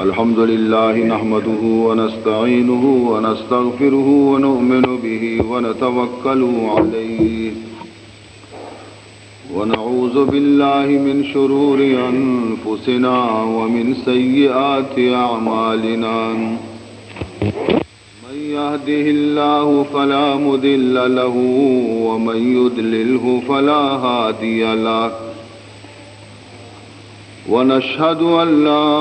الحمد لله نحمده ونستعينه ونستغفره ونؤمن به ونتوكل عليه ونعوذ بالله من شرور أنفسنا ومن سيئات أعمالنا من يهده الله فلا مضل له ومن يضلله فلا هادي له ونشهد أن لا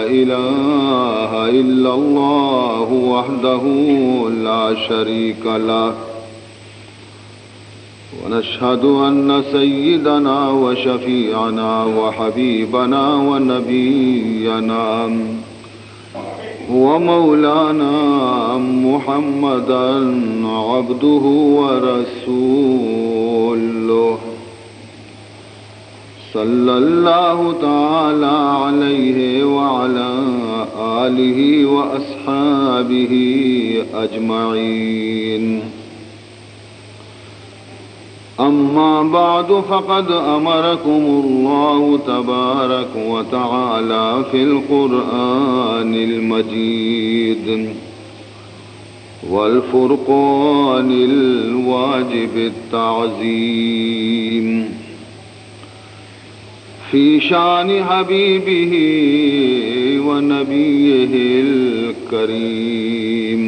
إله إلا الله وحده لا شريك له ونشهد أن سيدنا وشفيعنا وحبيبنا ونبينا ومولانا محمدا عبده ورسوله صلى الله تعالى عليه وعلى آله وأصحابه أجمعين أما بعد فقد أمركم الله تبارك وتعالى في القرآن المجيد والفرقان الواجب التعظيم في شان حبيبه ونبيه الكريم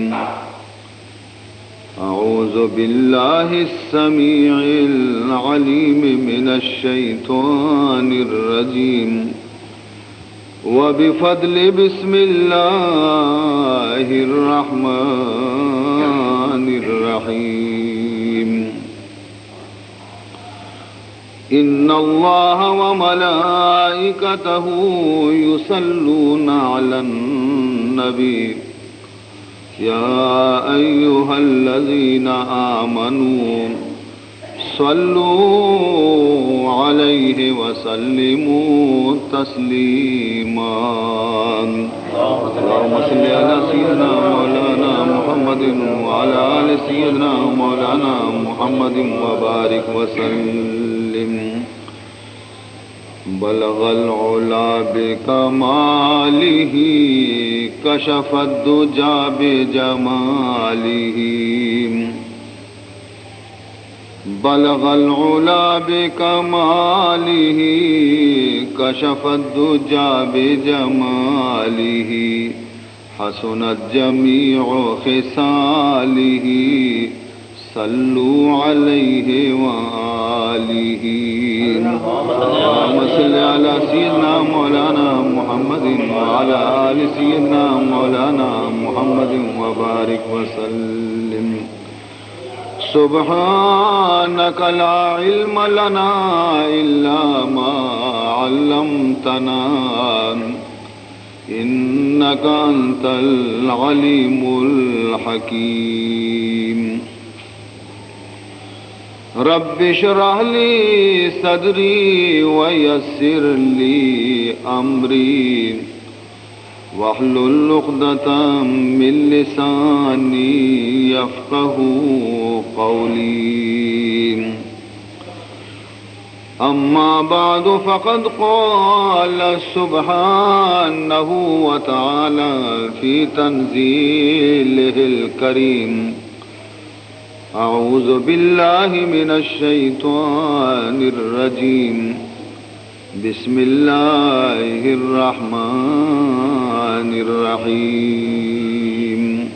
أعوذ بالله السميع العليم من الشيطان الرجيم وبفضل بسم الله الرحمن الرحيم إن الله وملائكته يصلون على النبي يا أيها الذين آمنوا صلوا عليه وسلموا تسليما اللهم صل على سيدنا مولانا محمد وعلى آل سيدنا مولانا محمد وبارك وسلم بلغ العلا بكماله كشف الدجى بجماله بلغ العلا بكماله كشف الدجى بجماله حسنت جميع خصاله صلوا عليه وآله اللهم صل على سيدنا مولانا محمد وعلى آل سيدنا مولانا محمد وبارك وسلم سبحانك لا علم لنا إلا ما علمتنا إنك أنت العليم الحكيم رب اشرح لي صدري ويسر لي أمري واحلل عقدة من لساني يفقهوا قولي أما بعد فقد قال سبحانه وتعالى في تنزيله الكريم أعوذ بالله من الشيطان الرجيم بسم الله الرحمن الرحيم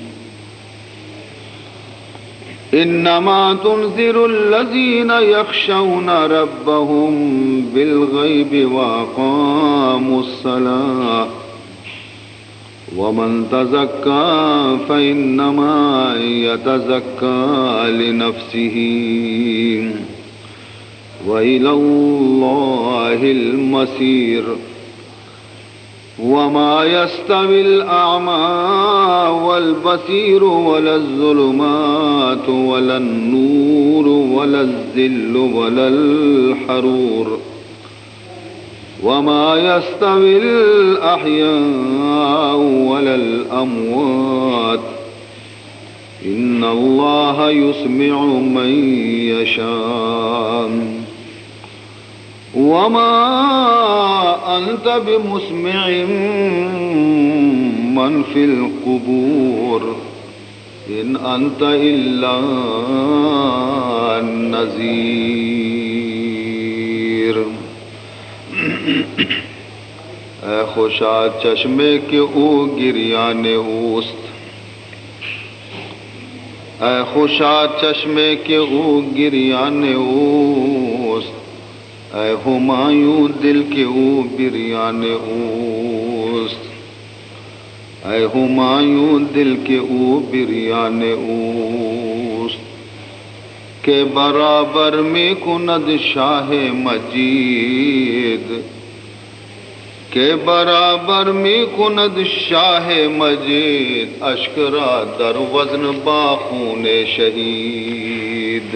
إنما تنذر الذين يخشون ربهم بالغيب وأقاموا الصلاة ومن تزكى فإنما يتزكى لنفسه وإلى الله المصير وما يستوي الأعمى والبصير ولا الظلمات ولا النور ولا الظل ولا الحرور وما يستوي الأحياء ولا الأموات إن الله يسمع من يشاء وما أنت بمسمع من في القبور إن أنت إلا نذير. اے خوشا چشمے کے او گریان اوست، اے خوشا چشمے کے او گریان اوست، اے ہمایوں دل کے او بریان اوست، اے ہمایوں دل کے او بریان اوست. کہ برابر میں کند شاہ مجید، کہ برابر میں کند شاہ مجید، اشکرا در وزن باخون شہید.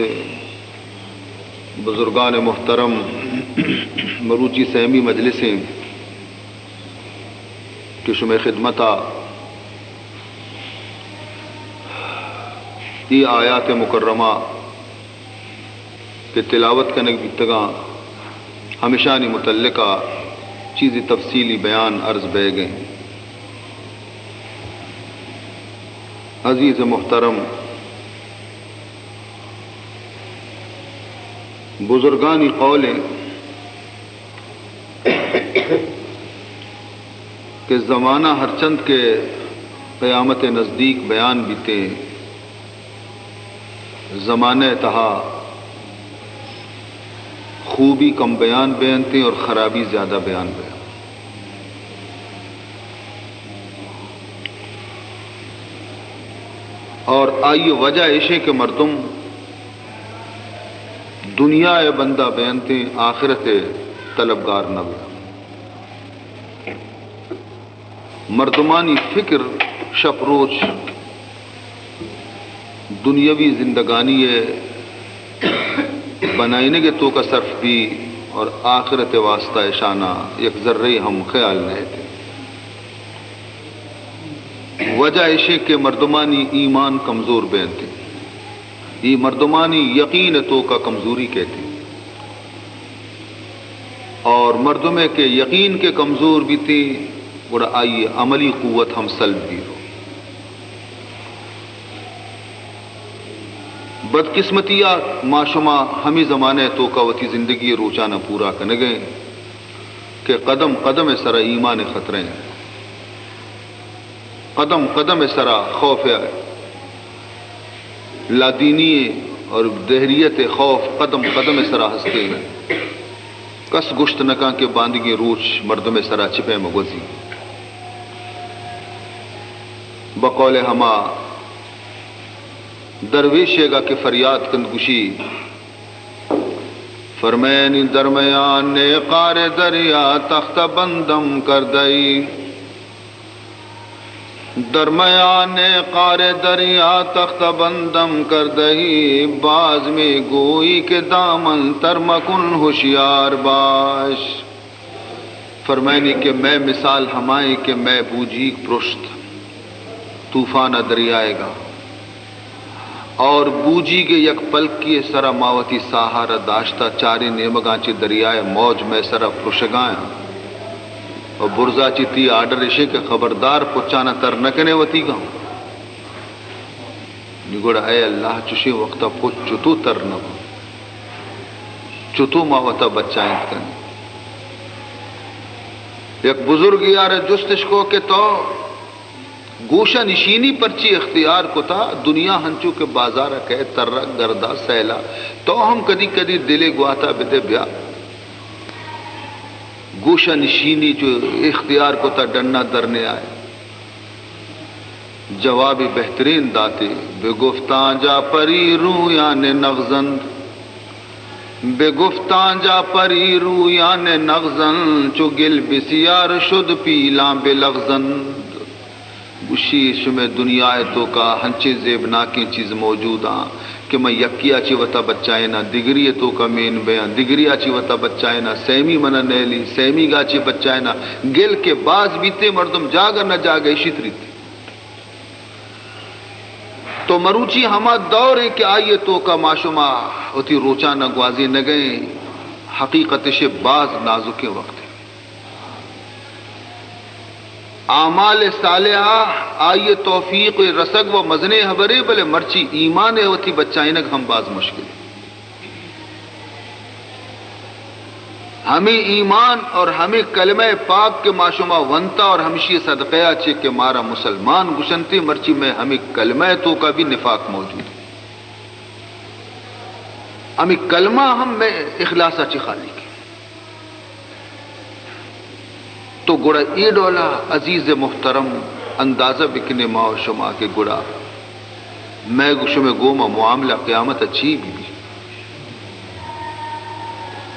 بزرگان محترم، مروچی سہمی مجلسیں کہ شمع خدمتا یہ آیات مکرمہ کہ تلاوت کرنے کی تگاں ہمیشہ نہیں متعلقہ چیزی تفصیلی بیان عرض بہ گئے. عزیز محترم، بزرگانی قولیں کہ زمانہ ہر چند کے قیامت نزدیک بیان بیتے، زمانے تہا خوبی کم بیان بیانتے اور خرابی زیادہ بیان بیان. اور آئیے وجہ ایشے کہ مردم دنیا بندہ بیانتے آخرت طلبگار نہ بیان. مردمانی فکر شب روز دنیاوی زندگانی بنائنے کے تو کا صرف بھی اور آخرت واسطہ شانہ یک ذرے ہم خیال نہیں تھے. وجہ ایشے کہ مردمانی ایمان کمزور بیانتے، یہ مردمانی یقین تو کا کمزوری کہتے، اور مردمے کے یقین کے کمزور بھی تھی بڑا آئیے عملی قوت ہم سلب بھی ہو. بدقسمتیہ معشمہ ہمیں زمانے تو کا وتی زندگی روچانہ پورا کرنے گئے کہ قدم قدم سرا ایمان خطرے ہیں، قدم قدم سرا خوف لادینی اور دہریت خوف قدم قدم سرا ہستے ہیں. کس گشت نکاں کے باندگی روچ مردم سرا چھپے مغزی. بقول ہما درویشے گا کہ فریاد کندگشی فرمین درمیان نے قار دریا تخت بندم کر دئی، درمیان قار دریا تخت بندم کر دئی، باز میں گوئی کے دامن ترمکن ہوشیار باش. فرمائنی کہ میں مثال ہمائیں کہ میں بوجی پرشت طوفان دریائے گا، اور بوجی کے یک پلک کی سرا ماوتی سہارا داشتہ چاری نیمگاں چی دریائے موج میں سرا پرشگائیں، اور برزا چی تی آڈر اشے کے خبردار پچانا تر نکنے وتی گا. نگوڑا اے اللہ چشے وقتا پچ چتو تر نکو چتو ماوتا بچائیں کرنے. یک بزرگ یار جستش کو کہ تو گوشہ نشینی پرچی اختیار کو تھا دنیا ہنچو کے بازار کہے ترہ گردہ سیلا، تو ہم کدی کدی دلے گواتا بدے بیا گوشہ نشینی جو اختیار کو تھا ڈننا درنے آئے. جواب بہترین داتے بے گفتان جا پری رویان نغزند، بے گفتان جا پری رویان نغزند، چو گل بسیار شد پیلاں بے لغزند. گشیش میں دنیا تو کا ہنچے زیبناکی چیز موجود ہیں کہ میں یکیا چی وطا بچائے نا دگری تو کا مین بیان، دگری چی وطا بچائے نا سیمی منہ نیلی، سیمی گا چی بچائے نا گل کے باز بیتے مردم جاگا نہ جاگا شتری تھی. تو مروچی ہما دور ہے کہ آئیے تو کا معشمہ ہوتی روچانہ گوازی نہ گئے حقیقت سے باز نازک وقت ہے. اعمال صالحہ آئیے توفیق رسگ و مزنے حبرے بلے مرچی ایمان ہوتی بچائنک ہم باز مشکل. ہمیں ایمان اور ہمیں کلمہ پاک کے معشومہ ونتا اور ہمشی صدقہ چے کہ مارا مسلمان گشنتے مرچی میں ہمیں کلمہ تو کا بھی نفاق موجود ہے. ہمیں کلمہ ہم میں اخلاص چی خالی کی تو گڑا ای ڈولا عزیز محترم اندازہ بکنے ما و شما کے گڑا میں گوشم گوما معاملہ قیامت اچھی بھی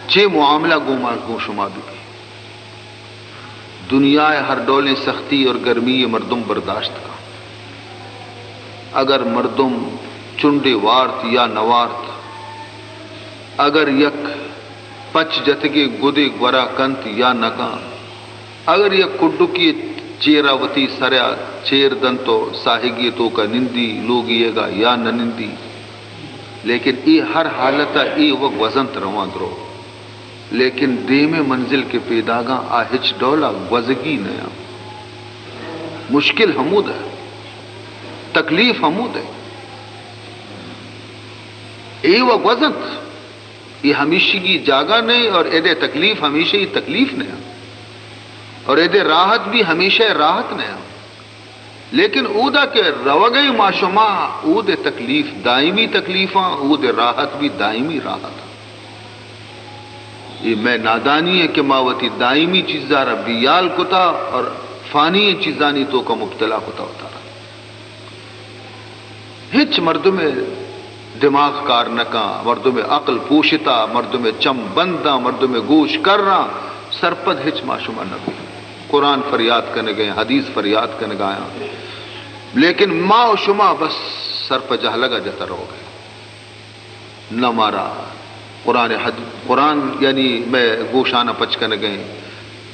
چھ معاملہ گوما گو شما بھی دنیا ہر ڈولیں سختی اور گرمی مردم برداشت کا. اگر مردم چنڈے وارت یا نوارت اگر یک پچ جتگے گدے گورا کنت یا نکان اگر یک کڈو کی چیراوتی سریا چیر دن تو ساہگی تو کا نندی لوگیے گا یا نہ نندی لیکن ای ہر حالتا ای وہ وزنت روان درو لیکن دیم منزل کے پیداگاں آہچ ڈولا وزگی نیا مشکل حمود ہے تکلیف حمود ہے ای وہ وزنت یہ ہمیشہ کی جاگا نہیں اور ایدے تکلیف ہمیشہ ہی تکلیف نیا اور ایدے راحت بھی ہمیشہ راحت نیا لیکن اودا کے روگئی معشمہ اود تکلیف دائمی تکلیفاں اود راحت بھی دائمی راحت. یہ میں نادانی ہے کہ ماوتی دائمی چیزا ربیال کتا اور فانی چیزانی تو کا مبتلا کتا ہوتا رہا. ہچ مردم دماغ کار نکا مردم عقل پوشتا مردم چم بندہ مردم گوش کرنا سرپد ہچ معشمہ نبی. قرآن فریاد کرنے گئے حدیث فریاد کرنے گایا لیکن ما و شما بس سر پہ جہ لگا جاتا رہو گئے نہ مارا قرآن یعنی میں گوشانہ پچ کرنے گئے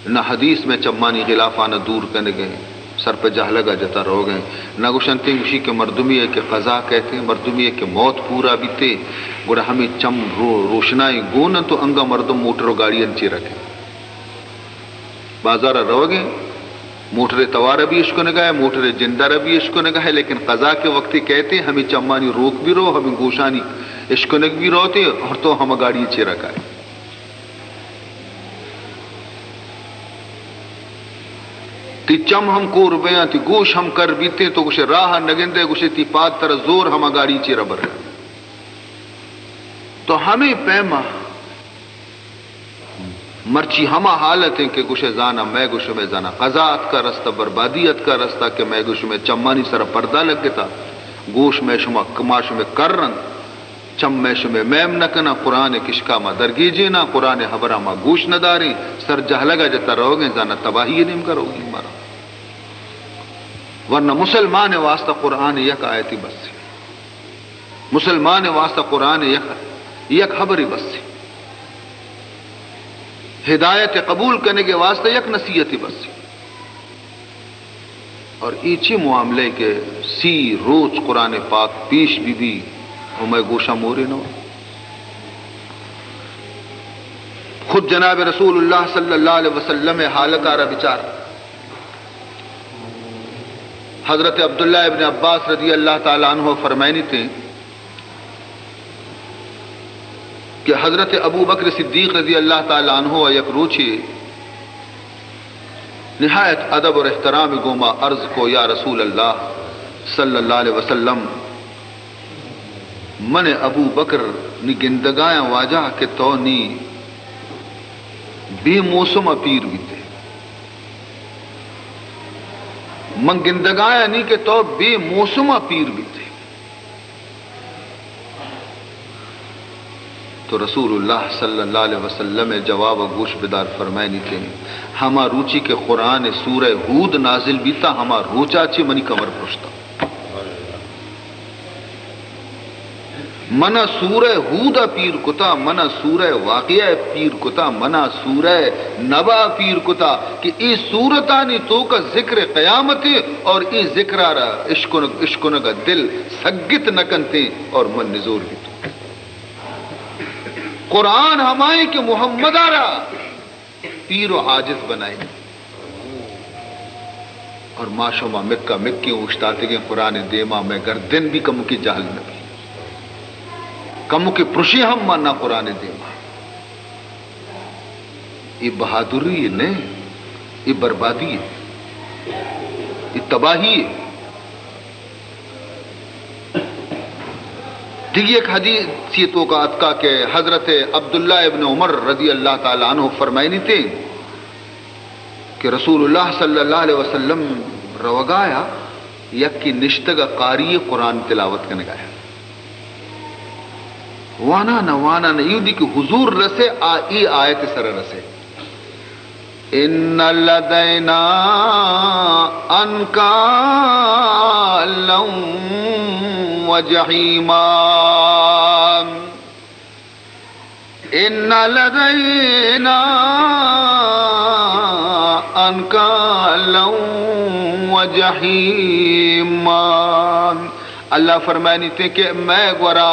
نہ حدیث میں چمانی غلافانہ دور کرنے گئے سر پہ جہ لگا جاتا رہو گئے نہ گوشنتے گوشی کے مردمی ہے کہ قضا کہتے ہیں مردمی ہے کہ موت پورا بیتے گوڑا ہمیں چم روشنائی گونا تو انگا مردم موٹر و گاڑی انچی رکھے بازار رو گئے موٹر توارہ بھی عشق نگاہ ہے موٹر جندر بھی عشق نگاہ ہے لیکن قضا کے وقت کہتے ہمیں چمانی روک بھی رو ہمیں گوشانی عشق نگ بھی روتے اور تو ہم گاڑی چی رکھا ہے. تی چم ہم کو ربیاں تی گوش ہم کر بیتے تو کچھ راہ نگندے کچھ تی پاد تر زور ہم گاڑی چی ربر ہے. تو ہمیں پیما مرچی ہما حالت ہیں کہ گوشے زانا میں گوشے میں زانا قضاءت کا رستہ بربادیت کا رستہ کہ میں گوشے میں چمانی سر پردہ لگ گتا گوش میں شما کماش میں کرن چم میں شما میم نکنا قرآن کشکا ما درگی جینا قرآن حبرہ ما گوش نداری سر جہ لگا جتا رہو گے زانا تباہی نیم کرو گی مارا. ورنہ مسلمان واسطہ قرآن یک آیتی بس مسلمان واسطہ قرآن یک خبری بس ہدایت قبول کرنے کے واسطے یک نصیحتی بس اور ایچی معاملے کے سی روز قرآن پاک پیش بھی ہمیں گوشہ مورے نو. خود جناب رسول اللہ صلی اللہ علیہ وسلم حالکارہ بچار حضرت عبداللہ ابن عباس رضی اللہ تعالیٰ عنہ فرمائنی تھے کہ حضرت ابو بکر صدیق رضی اللہ تعالیٰ عنہ یک روچی نہایت ادب اور احترام گوما عرض کو یا رسول اللہ صلی اللہ علیہ وسلم من ابو بکر نی گندگایاں واجہ کہ تو نی بے موسم پیر بھی تھے من گندگایاں نہیں کہ تو بے موسم پیر بھی تھے. تو رسول اللہ صلی اللہ علیہ وسلم جواب گوش بدار فرمائے نہیں تھے ہما روچی کے قرآن سورہ ہود نازل بیتا ہما روچا چی منی کمر پشتا منا سورہ ہود پیر کتا منا سورہ واقعہ پیر کتا منا سورہ نبا پیر کتا کہ ای سورتانی تو کا ذکر قیامت اور ای ذکر آرہ عشقنگا دل سگت نکنتے اور من نزور بھی تو قرآن ہمائیں کہ محمد آرا پیر و عاجز بنائیں اور معاشمہ مکہ مکی اشتاتے گئے قرآن دیما میں گردن بھی کم کی جہل نبی کم کے پرشی ہم مانا قرآن دیما یہ بہادری ہے نہیں، یہ بربادی ہے، یہ تباہی ہے۔ دیکھیے ایک حدیث کا اتکا کہ حضرت عبداللہ ابن عمر رضی اللہ تعالیٰ عنہ فرمائنی تھے کہ رسول اللہ صلی اللہ علیہ وسلم روگایا یک کی نشتگ قاری قرآن تلاوت کا نگایا وانا نہ یوں دی کہ حضور رسے ای آیت سر رسے ان لدینا انکالا وجحیما ان لدینا انکالا وجحیما۔ اللہ فرمانی تھے کہ میں گورا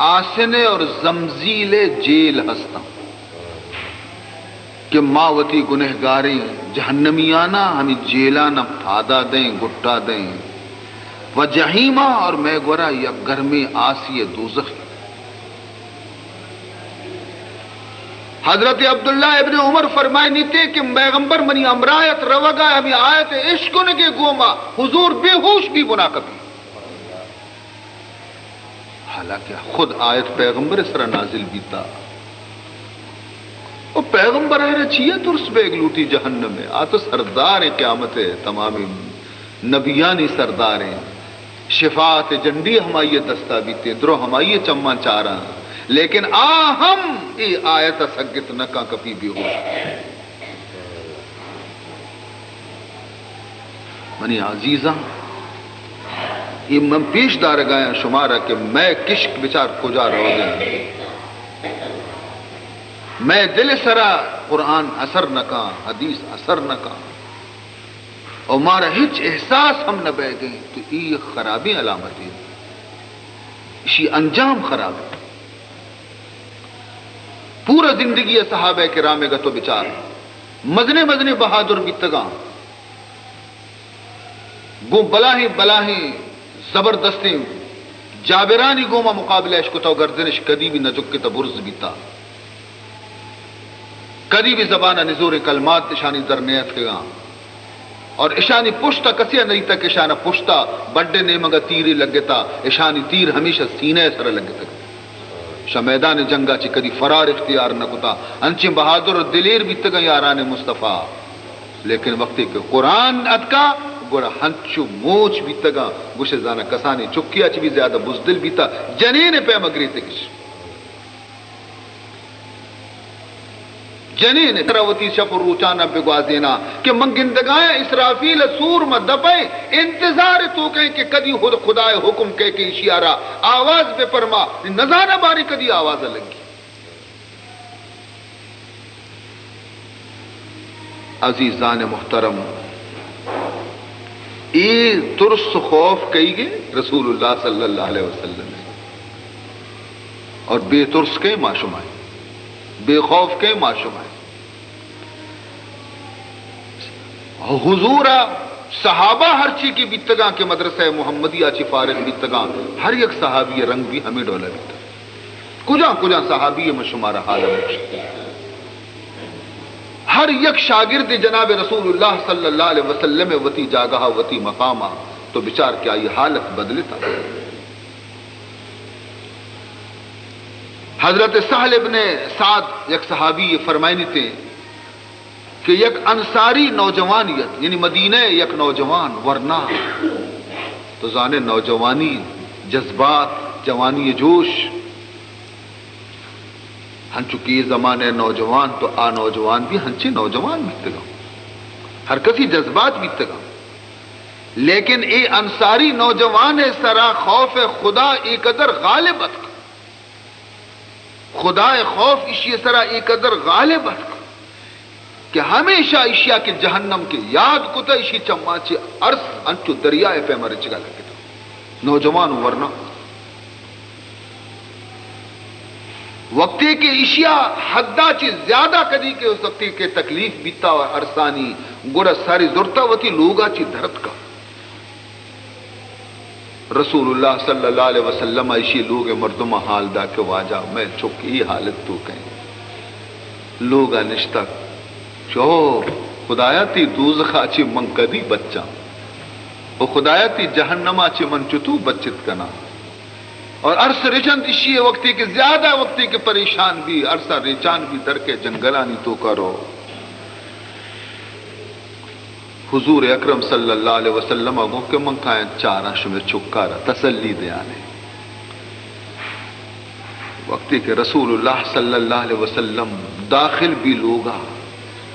آسنے اور زمزیل جیل ہستا ہوں کہ ماوتی گنہگاری جہنمیانہ ہمیں جیلانہ پھادا دیں گٹا دیں و جہیمہ اور میں گورا یا گرمی آسی دوزخ۔ حضرت عبداللہ ابن عمر فرمائے نیتے کہ پیغمبر منی امرایت روگا ہمیں آیت عشقن کے گوما حضور بے ہوش بھی بنا کبھی، حالانکہ خود آیت پیغمبر اس طرح نازل بیتا اور پیغمبر آئے چیئے تو اس بیگ لوٹی جہنم میں آتو سردار قیامت ہے، تمام نبیانی سردار ہیں، شفاعت جنڈی ہمائی دستا بیتے درو ہمائی چمہ چارا، لیکن ہم ای آیت سگت نکا کپی بھی ہو منی عزیزاں یہ من پیش دار گایا شمارا کہ میں کشک بچار کجا رو گیا میں دل سرا قرآن اثر نکا حدیث اثر نکا اور مارا ہچ احساس ہم نہ بہ گئے تو یہ خرابی علامت ہے، اسی انجام خراب ہے۔ پورا زندگی صحابہ کرام گا تو بچار مزنے بہادر بیتگاں گو بلاہیں زبردستی جابرانی گوما مقابلہ عشق تو گردنش کدی بھی نہ جکے تو برز بیتا کدی بھی زبانہ نزور کلمات اشانی در نیت کے گاں اور اشانی پشتا کسیا نہیں تک اشانہ پشتا بڑے نیمگا تیری لگتا اشانی تیر ہمیشہ سینے سر لگتا شا میدان جنگا چی کدی فرار اختیار نہ کتا انچی بہادر دلیر بھی تگا یاران مصطفیٰ، لیکن وقتی کہ قرآن اتکا گوڑا ہنچو موچ بھی تگا گوشے زانا کسانی چکیا چی بھی زیادہ بزدل بھی تا جنین پہ مگری تکش جنین تراوتی شفر روچانا پہ گوازینا کہ منگندگائیں اسرافیل سور مدپائیں انتظار تو کہیں کہ کدی خدا حکم کہہ کے اشیارہ آواز پہ فرما نظانہ باری کدی آواز لگی۔ عزیزان محترم ای ترس خوف کہی گے رسول اللہ صلی اللہ علیہ وسلم اور بے ترس کے معشومائیں بے خوف کے معشومائیں حضورہ صحابہ ہر چی کی بیتگاں کے مدرسہ محمدیہ چی فارغ بیتگاں ہر یک صحابی رنگ بھی ہمیں ڈولا بیتا کجا صحابی میں شمارہ حالہ مجھتا ہر یک شاگرد جناب رسول اللہ صلی اللہ علیہ وسلم وتی جاگہا وتی مقامہ تو بچار کیا یہ حالت بدلتا۔ حضرت سہل ابن سعد یک صحابی فرمائنی تھے کہ یک انصاری نوجوانیت یعنی مدینہ یک نوجوان ورنہ تو زانے نوجوانی جذبات جوانی جوش ہنچکی زمانے نوجوان تو نوجوان بھی ہنچے نوجوان بیتگا ہر کسی جذبات بیتگا، لیکن اے انصاری نوجوان سرا خوف خدا ایک قدر غالب اتکا خدا خوف اسی سرا ایک قدر غالب اتکا کہ ہمیشہ اشیاء کے جہنم کے یاد کتا اسی چماچے عرص انچو دریائے پہ مرچگا لگتا نوجوان ورنہ وقتی کے اشیاء حدہ چی زیادہ کدی کے اس وقتی کے تکلیف بیتا و ارسانی گوڑا ساری زورتا وتی لوگا چی دھرت کا رسول اللہ صلی اللہ علیہ وسلم ایشی لوگ مردم حال دا کے واجہ میں چکی حالت تو کہیں لوگا نشتہ چو خدایا تی دوزخا چی من کدی بچہ و خدایا تی جہنما چی من چتو بچت کنا اور عرص رچند اشی وقتی کے زیادہ وقتی کے پریشان بھی عرصہ ریچان بھی در کے جنگلانی تو کرو حضور اکرم صلی اللہ علیہ وسلم اگو کہ من کھائیں چارہ شمیر چکارا تسلی دیانے وقتی کہ رسول اللہ صلی اللہ علیہ وسلم داخل بھی لوگا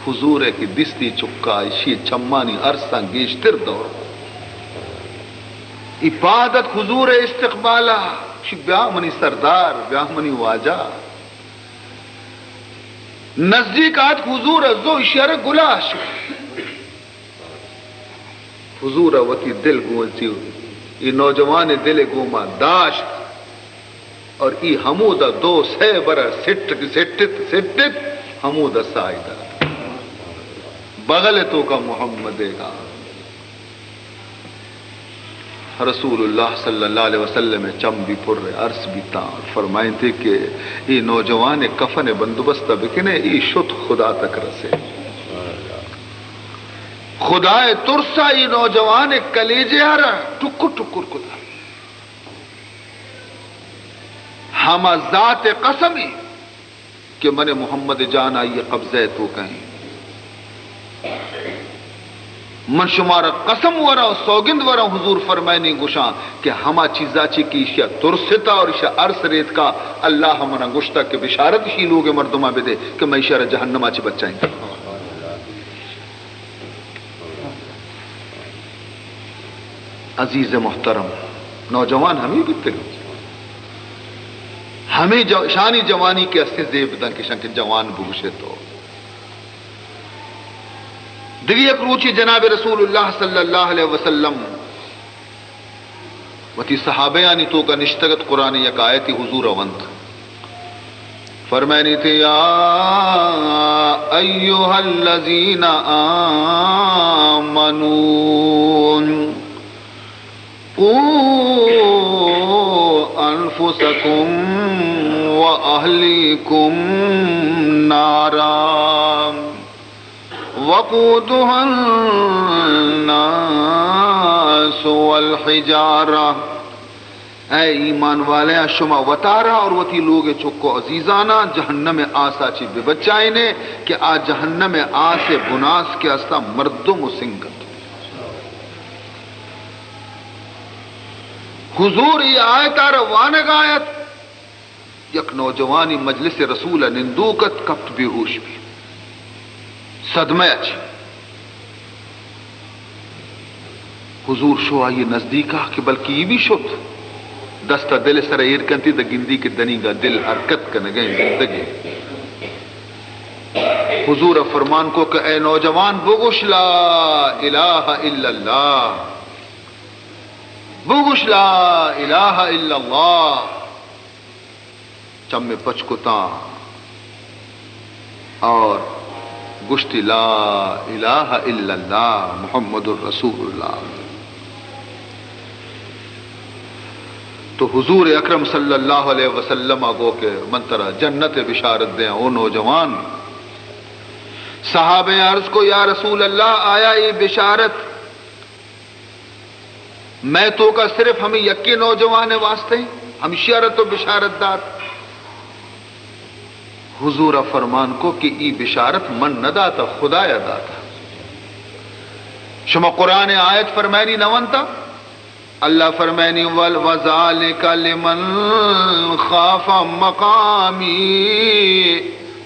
حضور کی دستی چکا اشی چمانی عرصہ گیشتر دور عبادت حضور استقبالہ بیاہ منی سردار بیاہ منی واجہ نزدیکات حضور ازو اشارہ گلاش حضور وتی دل گونسی یہ نوجوان دل گوما داشت اور ای حمودہ دو سے برا سٹت حمودہ سائدہ بغل تو کا محمد گا رسول اللہ صلی اللہ علیہ وسلم چم بھی پر عرص بھی تار فرمائیں تھے کہ یہ نوجوان کفن بندوبستہ بکنے یہ شت خدا تک رسے خدا ترسا یہ نوجوان کلیجے آرہ ٹکر ٹکر کتا ہما ذات قسمی کہ من محمد جان آئیے قبضہ تو کہیں من شمارا قسم ورا و سوگند ورا حضور فرمائنی گشاں کہ ہما چیزا چی کی اشیاء ترستا اور اشیاء عرص ریت کا اللہ ہمنا گشتا کہ بشارت ہی لوگ مردمہ بدے کہ میں اشارہ جہنم آچی بچائیں گے عزیز محترم نوجوان ہمیں بھی تلو ہمیں شانی جوانی کے اسے زیب دن کے شنک جوان بگشے تو دیگی ایک روچی جناب رسول اللہ صلی اللہ علیہ وسلم وتی صحابیانی تو کا نشتگت قرآن یک آیتی حضور وند فرمائنی تھے یا ایوہ الذین آمنون قوا انفسکم واہلیکم نارا وقودها الناس والحجارہ اے ایمان والے شما وطارا اور وتی لوگ چکو عزیزانا جہنم آسا چی بے بچائنے کہ آ جہنم آسے بناس کے استا مردم و سنگت حضور یہ آیت آروانگ آیت یک نوجوانی مجلس رسول نندوکت کپت بے ہوش بھی صدمہ اچھی حضور شو آئیے نزدیکا کہ بلکہ یہ بھی شد دستہ دل سر ایر کنتی دا گندی کے دنی گا دل حرکت کنگیں زندگی حضور فرمان کو کہ اے نوجوان بگوش لا الہ الا اللہ بگوش لا الہ الا اللہ چم میں پچکتا اور گشتی لا الہ الا اللہ محمد الرسول اللہ تو حضور اکرم صلی اللہ علیہ وسلم آگو کے منترہ جنت بشارت دیں او نوجوان صحابہ عرض کو یا رسول اللہ آیا یہ بشارت میں تو کا صرف ہمیں یکی نوجوان واسطے ہم شیرت و بشارت دار حضور فرمان کو کہ ای بشارت من نہ داتا خدا یا داتا شما قرآن آیت فرمائنی نوانتا اللہ فرمائنی وَذَلِكَ لِمَنْ خَافَ مَقَامِي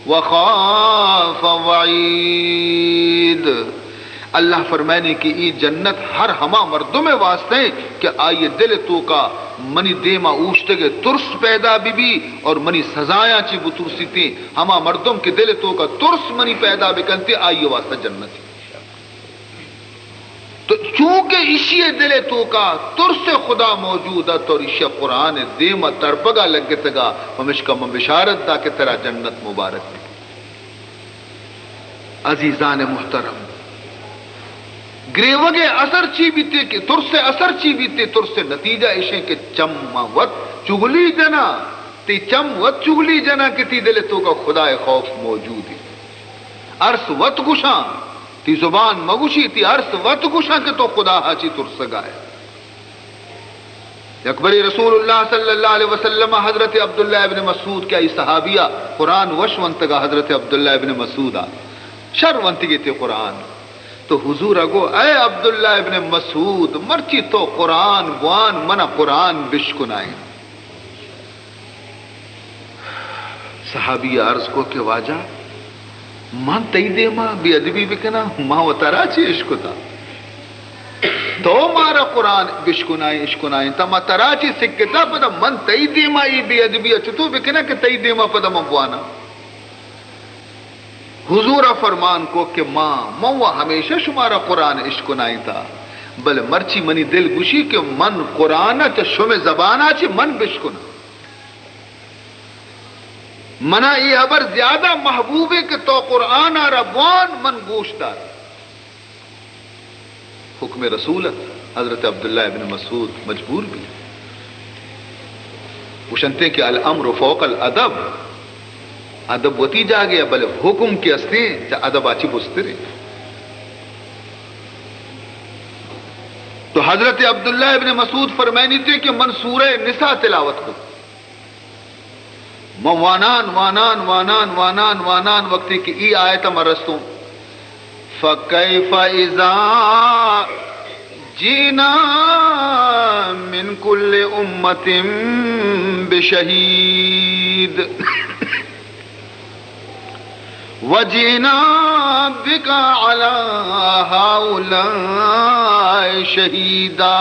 وَخَافَ وَعِيدِ اللہ فرمائنی کہ ای جنت ہر ہما مردم واسطے کہ آئیے دل تو کا منی دیما اوشتے گے ترس پیدا بھی اور منی سزایاں چی بترسی تھی ہما مردم کے دل تو کا ترس منی پیدا بکنتی آئیے واسطہ جنت تو چونکہ اسی دل تو کا ترس خدا موجودت اور اسی قرآن دیما ترپگا لگتگا ممشکا بشارت دا کہ ترا جنت مبارک ہے۔ عزیزان محترم، گریوگے اثر چی بیتے کہ ترس اثر چی بیتے، ترس نتیجہ ایشے کہ چم وط چگلی جنا تی چم وط چگلی جنا کہ تی دل تو کا خدا خوف موجود ہے۔ عرص وط گشاں تی زبان مگوشی تی عرص وط گشاں کہ تو خدا ہاچی ترسگا ہے۔ اکبری رسول اللہ صلی اللہ علیہ وسلم حضرت عبداللہ ابن مسعود کیا صحابیہ قرآن وشونتگا حضرت عبداللہ ابن مسعود شرونتگی تے قرآن تو حضور اگو اے عبداللہ ابن مسعود مرچی تو قرآن وان منا قرآن بشکنائیں۔ صحابی عرض کو کہ واجہ مان تئی دے ماں بی ادبی بکنا ماں و ترا چی عشق تا تو مارا قرآن بشکنائیں عشکنائیں تا ما ترا چی سکتا پدا من تئی دے ماں ای بی ادبی اچتو بکنا کہ تئی دے ماں پدا مبوانا۔ حضور فرمان کو کہ ماں موا ہمیشہ شمارا قرآن عشکنائیں تا بل مرچی منی دل گوشی کہ من قرآن چا شم زبانا چی من بشکنا منا یہ خبر زیادہ محبوب ہے کہ تو قرآن ربوان من گوشدار۔ حکم رسولت حضرت عبداللہ ابن مسعود مجبور بھی پوچھتے کہ الامر فوق الادب، ادب وتی جا گیا بل حکم کے استے چا ادب آچی بسترے۔ تو حضرت عبداللہ ابن مسعود فرمائنی تھے کہ من سورہ نساء تلاوت کو وانان وانان وانان وانان وانان وقتی کہ ای آیت مرستوں فَكَيْفَ إِذَا جِئْنَا مِنْ كُلِّ أُمَّةٍ بِشَهِيدٍ وَجِئْنَا بِكَ عَلَى هَؤُلَاءِ شَهِيدًا۔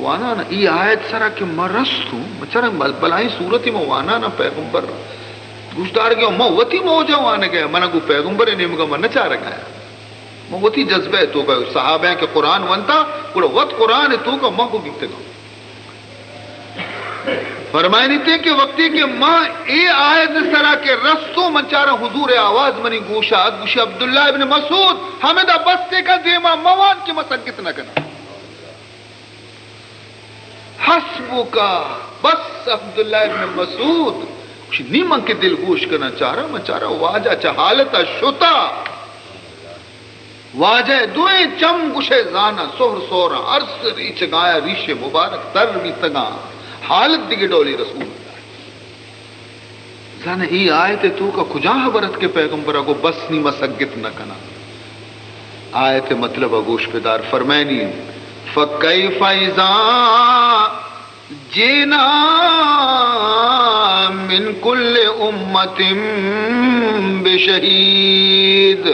وانا نا ای آیت سرا کہ مرستوں بچارا بلائی صورتی موانا نا پیغمبر گوشتار گیا موتی موجہ وانا گیا منا کو پیغمبر نیمگا من چاہ رکھا ہے موتی جذبہ تو کا صحابہ ہیں کہ قرآن وانتا پورا وقت قرآن تو کا ماں کو گفتے گا فرمائنی تھے کہ وقتی کہ ماں ای آیت سرا کہ رستوں منچارا حضور آواز منی گوشا گوشا عبداللہ ابن مسعود ہمیں دا بستے کا دیما موان کی مسکت نہ کرنا حسبکا بس عبداللہ ابن مسعود کچھ نیمن کے دل گوش کرنا چاہ رہا میں چاہ رہا واجہ چاہ حالتا شتا واجہ دوئے چم گوشے زانا سہر سورا عرص ریچ گایا ریش مبارک تر بھی تگا حالت دیگے ڈولی رسول زانا ای آیت تو کا کجا حبرت کے پیغمبرہ کو بس نی مسگت نہ کنا آیت مطلب گوش پیدار فرمینی فَكَيْفَ إِذَا جِئْنَا مِنْ كُلِّ أُمَّةٍ بِشَهِيدٍ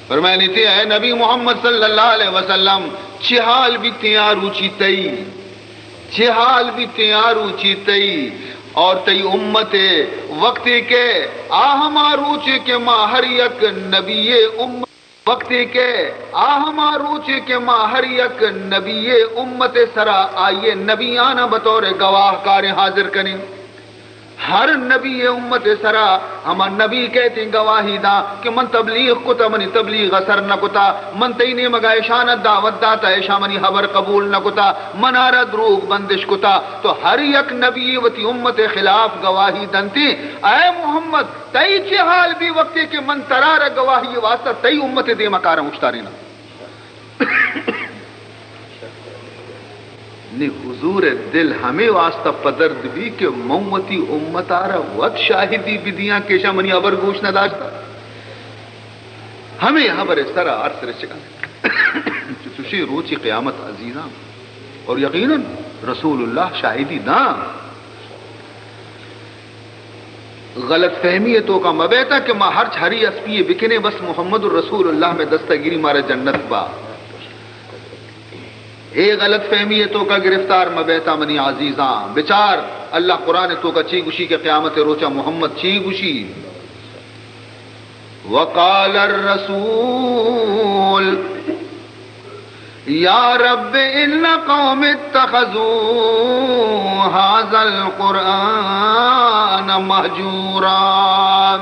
فرمائنی تھی اے نبی محمد صلی اللہ علیہ وسلم چہال بھی تیارو چیتئی چہال بھی تیارو چیتئی اور تی امت وقت کے آہمارو چے کے ماں ہر یک نبی امت وقتی کہ آہماروچے کے ماں ہر یک نبی امت سرا آئیے نبیانہ بطور گواہ کار حاضر کریں ہر نبی امت سرا ہما نبی کہتے ہیں گواہی دا کہ من تبلیغ کتا منی تبلیغ اثر نہ کتا من تینے مگا اشانت دعوت داتا ایشا منی خبر قبول نہ کتا منارا دروغ بندش کتا تو ہر یک نبی وتی امت خلاف گواہی دنتی اے محمد تئی چی حال بھی وقتی کہ من ترار گواہی واسطہ تئی امت دے مکارا مشتارینا نے حضور دل ہمیں واسطہ پدرد بھی کہ موتی امت آرہ وقت شاہدی بدیاں کیشا منی عبر گوش نہ داشتا ہمیں حبر سرہ عرص رچکا تشی روچی قیامت عزیزاں اور یقیناً رسول اللہ شاہدی نا غلط فہمی ہے تو کا مبیتا کہ ماں ہر چھری اسپی بکنے بس محمد الرسول اللہ میں دستگیری مارا جنت با اے غلط فہمی ہے تو کا گرفتار مبیتا منی عزیزاں بچار اللہ قرآن تو کا چی گوشی کے قیامت روچا محمد چی گوشی وقال الرسول یا رب ان قوم اتخذوا هذا القرآن مہجورا.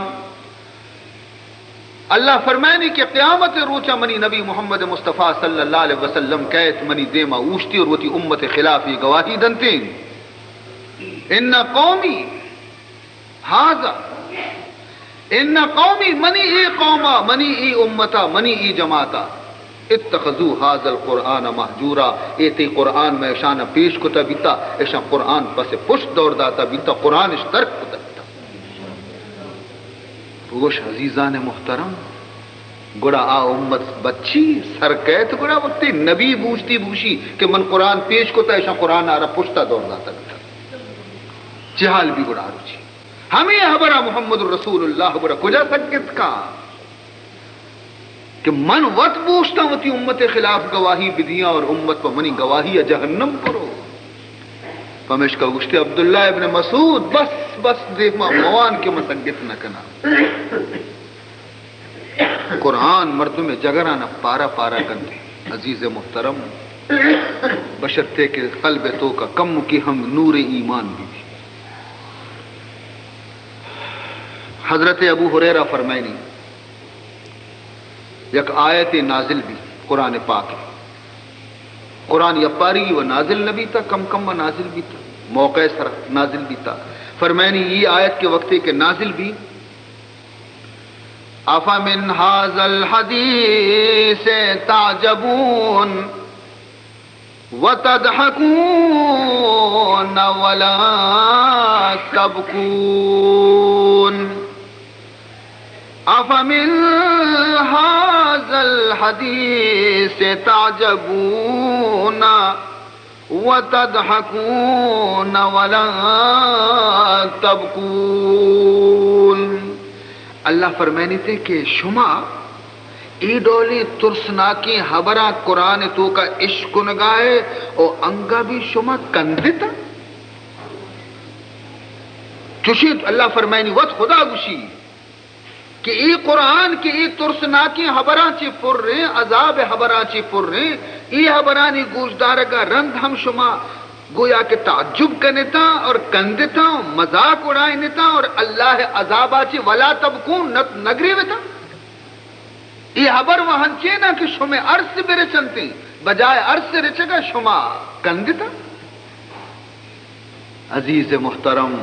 اللہ فرمائنی کہ قیامت روچا منی نبی محمد مصطفیٰ صلی اللہ علیہ وسلم کہت منی دیما اوشتی اور وتی امت خلافی گواہی دنتیں ان قومی هذا ان قومی منی ای قوما منی ای امتا منی ای جماعتا اتخذوا هذا القرآن مہجورا. ایتی قرآن میں شان پیش کتا بیتا ایشان قرآن پس پشت دور داتا بیتا قرآن اشترک کتا بیتا. گوش عزیزان محترم گڑا آ امت بچی سرکیت گڑا وقتی نبی بوجھتی بوشی کہ من قرآن پیش کتا ایشان قرآن آرہ پشتا دور داتا بیتا جہال بھی گڑا روچی ہمیں حبرہ محمد رسول اللہ گڑا کجا سکت کا کہ من وط بوشتا وتی امت خلاف گواہی بدیاں اور امت پر منی گواہی جہنم کرو. فمش کا گشتے عبداللہ ابن مسعود بس بس دیکھ موان کے مسگت نہ کنا. قرآن مردوں میں جگرانا پارا پارا کرتے. عزیز محترم بشرتے کہ قلب تو کا کم کی ہم نور ایمان بھی. حضرت ابو ہریرہ فرمائنی یک آیت نازل بھی قرآن پاک ہے. قرآن یا پاری و نازل نبی تھا کم کم و نازل بھی تھا موقع سر نازل بھی تھا. فرمائنی یہ آیت کے وقت کہ نازل بھی افمن ھذا الحدیث تعجبون وتضحكون ولا تبكون. افمن ھذا الحدیث تعجبون وتضحكون ولا تبكون. اللہ فرمائنی تھے کہ شما ای ڈولی ترسناکی حبرہ قرآن تو کا عشق نگائے او انگا بھی شما کندتا چوشی. اللہ فرمائنی وقت خدا گوشی کہ ای قرآن کی ای ترسناکی حبران چی پر رہے عذاب حبران چی پر رہے ای حبرانی گوشدار کا رند ہم شما گویا کہ تعجب کرنیتا اور کندتا مذاق اڑائنیتا اور اللہ عذابا چی ولا تبکون نگریویتا. ای حبر وہاں چینا کہ شما عرص برے چنتے بجائے عرص رچگا شما کندتا. عزیز محترم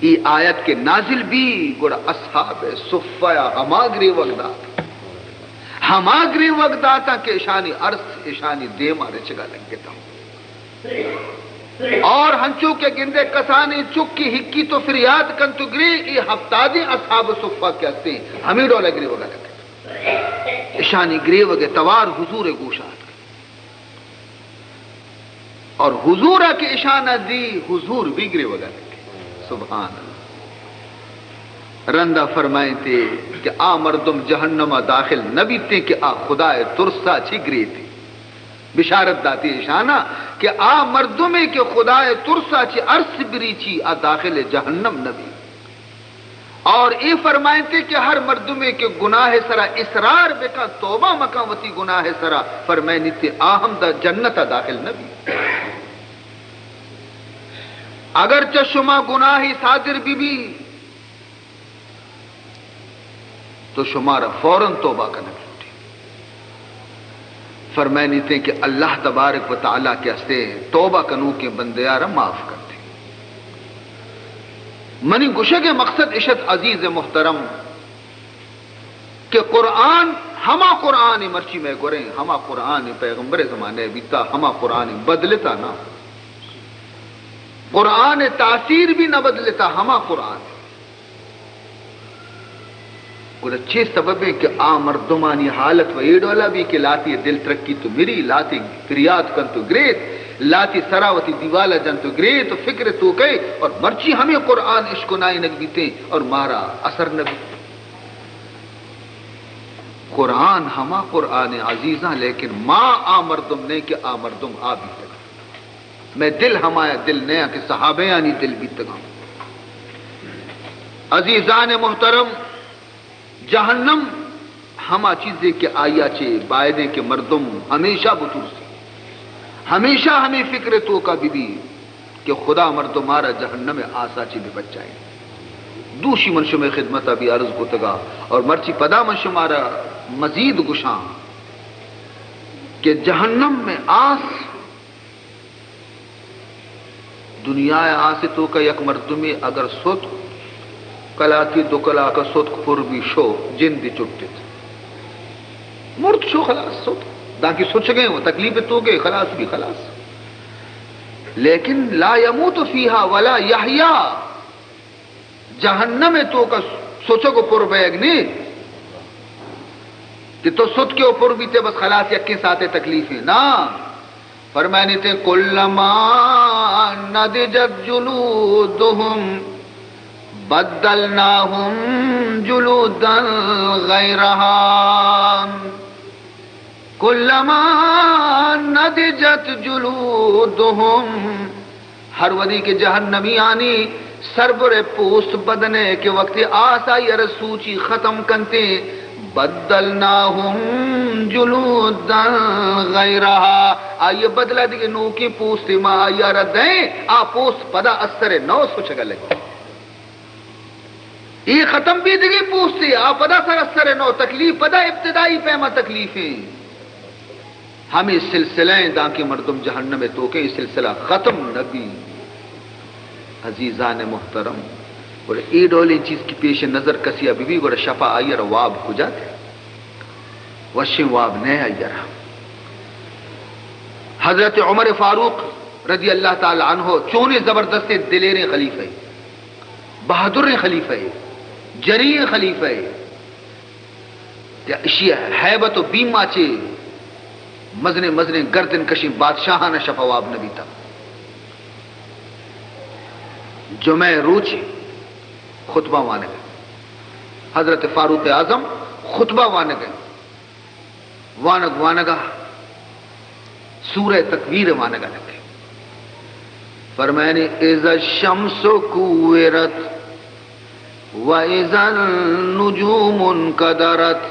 ای آیت کے نازل بھی گوڑا اصحاب صفہ ہماگری وقت آتا کہ اشانی عرص اشانی دیما رچگا لگتا ہوں اور ہنچو کے گندے کسانی چکی ہکی تو فریاد کن تو گری ای ہفتادی اصحاب صفہ کے ہستے ہیں ہمیں ڈولا گری وگا لگتا اشانی گری وگے توار حضور گوشات اور حضورہ کے اشانہ دی حضور بھی گری وگا لگتا. سبحان اللہ. رندہ فرمائیں تھے کہ آ مردم جہنمہ داخل نبی تھے کہ آ خدا ترسا چھگری تھی. بشارت داتی اشانہ کہ آ مردم کہ خدا ترسا چھ عرص بری چی آ داخل جہنم نبی. اور یہ فرمائیں تھے کہ ہر مردم کے گناہ سرا اسرار بکا توبہ مکاوتی گناہ سرا فرمائنی تھے آہم دا جنت داخل نبی. اگر چشمہ گناہی صادر بھی تو شمارا فوراً توبہ کرنے لوٹی. فرمائنی تھے کہ اللہ تبارک و تعالیٰ کے ہستے توبہ کنو کے بندیارہ معاف کرتے. منی گشے کے مقصد عشت عزیز محترم کہ قرآن ہما قرآن مرچی میں گریں ہما قرآن پیغمبر زمانے بیتا ہما قرآن بدلتا نہ قرآن تاثیر بھی نہ بدلتا ہما قرآن اور اچھے سبب ہے کہ آ مردمانی حالت و ایڈولا بھی کہ لاتی دل ترقی تو میری لاتی فریاد کن تو گریت لاتی سراوتی دیوالا جن تو گریت تو فکر تو گئے اور مرچی ہمیں قرآن عشق و نائی نگبیتے اور مارا اثر نبی. قرآن ہما قرآن عزیزاں لیکن ماں آ مردم نے کہ آ مردم آ بھی تک میں دل ہمایا دل نیا کہ صحابہ یعنی دل بھی تگام. عزیزان محترم جہنم ہما چیزیں کہ آیا چے بائدیں کہ مردم ہمیشہ بطرسی، ہمیشہ ہمیں فکر تو کا بھی کہ خدا مردم مارا جہنم آسا چی بھی بچائے. دوشی منشو میں خدمت ابھی عرض کو تگا اور مرچی پدا منشو مارا مزید گشاں کہ جہنم میں آس دنیا آس تو کا یک مردمی اگر سوت کلا کی دو کلا کا سوت پر بھی شو جن دی چٹت مرد شو خلاص سوت داکی سوچ گئے وہ تکلیف تو گئے خلاص بھی خلاص. لیکن لا یموت فیہا ولا یحیا جہنم تو کا سوچو کو پر بیگ نہیں کہ تو سوت کے اوپر بھی تے بس خلاص یکی ساتھ تکلیفیں نا. فرمانے تھے کلما نضجت جلودہم بدلناہم جلودا غیرہا کلما نضجت جلودہم ہر ودی کے جہنمی آنی سربر پوست بدنے کے وقت آسائی رسوچی ختم کنتے بدلناہم جلودا غیرہا آئیے بدلا دیکھے نو کی پوست ما آئیے ردیں آ پوست پدا اثر نو سوچ گلے یہ ختم بھی دیکھے پوستی آ پدا سر اثر نو تکلیف پدا ابتدائی پیما تکلیفیں ہمیں سلسلیں داں کے مردم جہنم تو کہ سلسلہ ختم نبی. عزیزان محترم اور ای ڈولی چیز کی پیش نظر کسی ابھی بھی گوڑا شفا آئیر واب ہو جاتے وشن واب نہیں آئیر. حضرت عمر فاروق رضی اللہ تعالی عنہ چونے زبردست دلیر خلیفہ بہادر خلیفہ جری خلیفہ اشیاء حیبت و بیمہ چے مزنے گردن کشی بادشاہانہ شفا واب نبی تھا. جمعہ روچی خطبہ وانے گئے حضرت فاروق اعظم خطبہ وانے گئے وانگا سورہ تکویر وانگا لگے فرمائنی اذا الشمس کوورت واذا النجوم انکدرت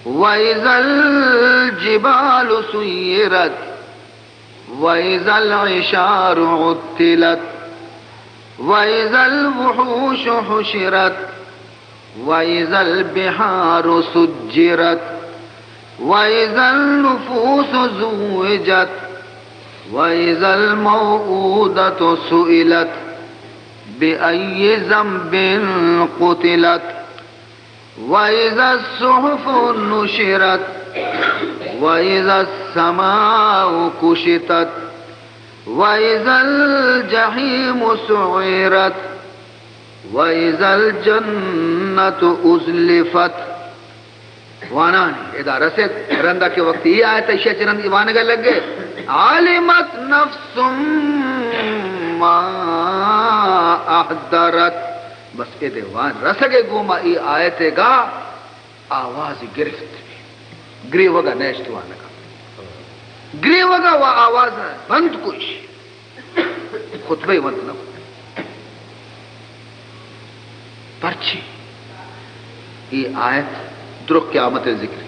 واذا الجبال سیرت واذا العشار عطلت وَإِذَا الْوُحُوشُ حُشِرَتْ وَإِذَا الْبِحَارُ سُجِّرَتْ وَإِذَا النُّفُوسُ زُوِّجَتْ وَإِذَا الْمَوْءُودَةُ سُئِلَتْ بِأَيِّ ذَنبٍ قُتِلَتْ وَإِذَا الصُّحُفُ نُشِرَتْ وَإِذَا السَّمَاءُ كُشِطَتْ وَإِذَا الْجَحِيمُ سُعِّرَتْ وَإِذَا الْجَنَّةُ أُزْلِفَتْ. وانانی ادارہ سے رندہ کے وقت یہ آیت اشیاء چرند ایوانے گا لگ گئے عالمت نفس ما احضرت بس اے دیوان رسگے گوما ای آیت گا آواز گرفت گری وگا نیشت وانا گری وگا وہ آواز بند کچھ خطبہ بند نہ پرچی یہ آیت درخ قیامت ذکر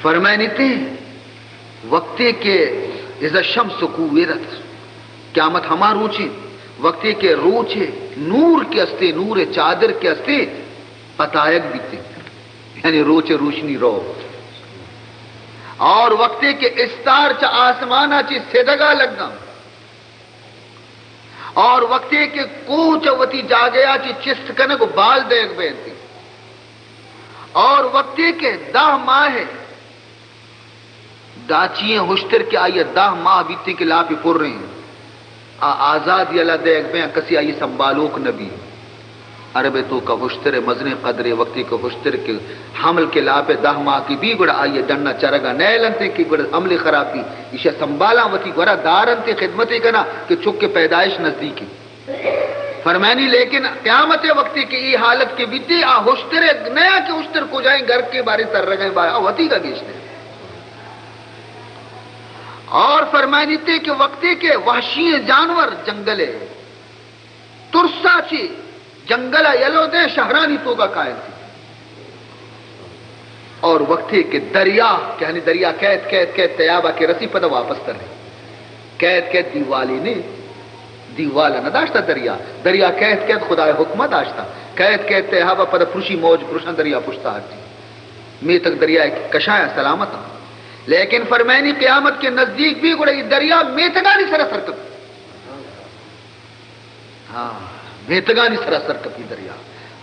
فرمائنی تے وقتے کے اذا الشمس کوورت قیامت ہما روچے وقتے کے روچے نور کے استے نور چادر کے استے پتائک بیتے یعنی روچے روشنی رو اور وقتے کے استار چا آسمانہ چی سیدگا لگنا اور وقتے کے کوچ وتی جاگیا چی چست کنے کو بال دیکھ بیتی اور وقتے کے 10 ماہ داچییں ہوشتر کے آئیے 10 ماہ بیتی کے لاپی پور رہے ہیں آزاد یلا دیکھ بین کسی آئی سنبالوک نبی عرب تو کا ہوشتر مزن قدر وقتی کا ہوشتر کے حمل کے لاپے 10 ماہ کی بھی گڑا آئیے ڈننا چرگا نیلنتے کی گڑا حمل خرابی اسے سنبالا وتی گڑا دارنتے خدمتی کنا کہ چک کے پیدائش نزدیکی فرمانی لیکن قیامت وقتی کی ای حالت کے بیتی ہوشتر نیا کے ہوشتر کو جائیں گھر کے بارے تر رگیں بایا وتی کا گیشتے اور فرمانی تے کہ وقتی کے وحشی جانور جنگلے ترسا چی جنگل یلو دے شہرانی تو کا قائل تھی اور وقتی کے دریا یعنی دریا قید تیابہ کے رسی پتہ واپس کر رہے قید دیوالی نے دیوالا نہ داشتا دریا قید خدا حکمہ داشتا قید تیابہ پتہ پرشی موج پرشن دریا پشتا آتی میں تک دریا کشایا سلامت لیکن فرمینی قیامت کے نزدیک بھی گوڑا یہ دریا میتگانی سراسر کب میتگانی سراسر کب یہ دریا